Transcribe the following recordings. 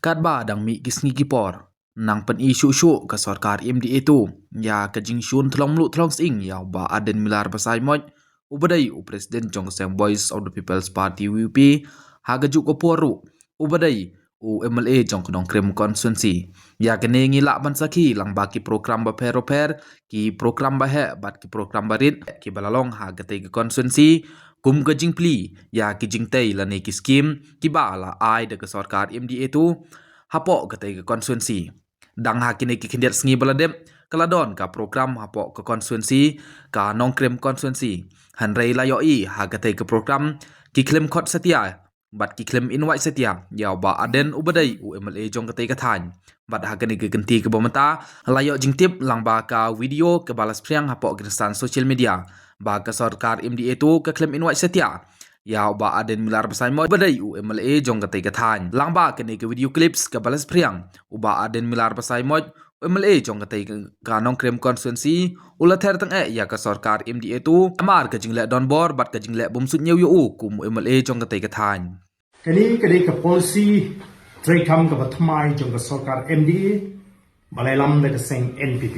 kat ba dang mi gisngi gipor nang pen isu ke sarkar MDA tu ya ke jingshun thlong lu thlong sing ya ba aden milar basai moj ubadai presiden jong sem Voice of the People's Party WP hagaju ko poru ubadai MLA jong knong krim constituency ya kene ngila ban saki lang baki program ba pero ki program ba he bat ki program barit ki balalong hagate ke constituency kum ke jingpli ya ki jingtei la ne ki scheme ki ba la ai de ke sarkar MDA tu hapo ke ke constituency dang hakine ki kindiat sngi baladem kaladon ka program hapo ke constituency ka nongkrem constituency hanrei layoi hagate ke program ki klem khot setia bat ki klem invite setia ya ba aden ubadai MLA jong kate kathan bat hagane ke genti ke bomata layo jingtip lang ba ka video ke balas priang hapo ke stan social media ba ka sarkar MDA tu ke klem invite setia ya ba aden milar besai mo badai MLA jong kate kathan lang ba ke ne ke video clips ke balas priang uba aden milar besai mo MLA jong kate ka nongkrem constituency ulather tang ya ka sarkar MDA tu amar ke jingle don bor bat ke jingle bumsut nyeu yu kum MLA jong kate kathan kani ka policy tray kam ka bathmai jong ka sarkar MDA balailam da ka seng NPP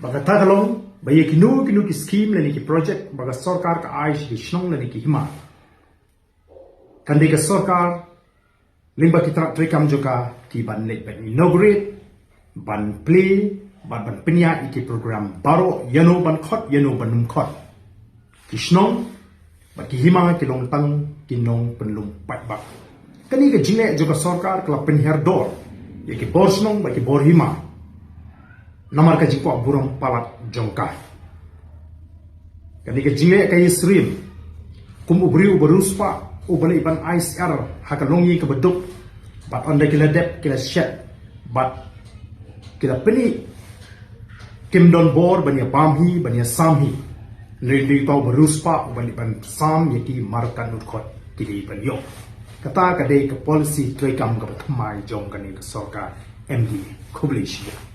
baga tagalong baye kinu ki scheme le ki project baga sarkar ka aish ki shnong le ki hima kandi ka sarkar limba ki tray kam joka ki ban le ban inaugurate ban play ban penya ki program baro yano ban khot yano ban num khot ki shnong ba ki hima ki long tang ki nong penlum pat bak kani ka jine joka sarkar kla pen herdor ye ki bor shnong ba ki bor hima namar ka jingko burong palat jongka kani ka jine ka yisrim kum ubri uberuspa ubani ban ICR hakalongi ka beduk bat onda kila dep kila shet bat kila peni kim don bor banya pamhi banya samhi nri tau beruspa ubani ban sam yaki markan utkot kili ban yo kata ka dei ka policy tray kam ka thmai jong kani ka sarkar MD Kublishia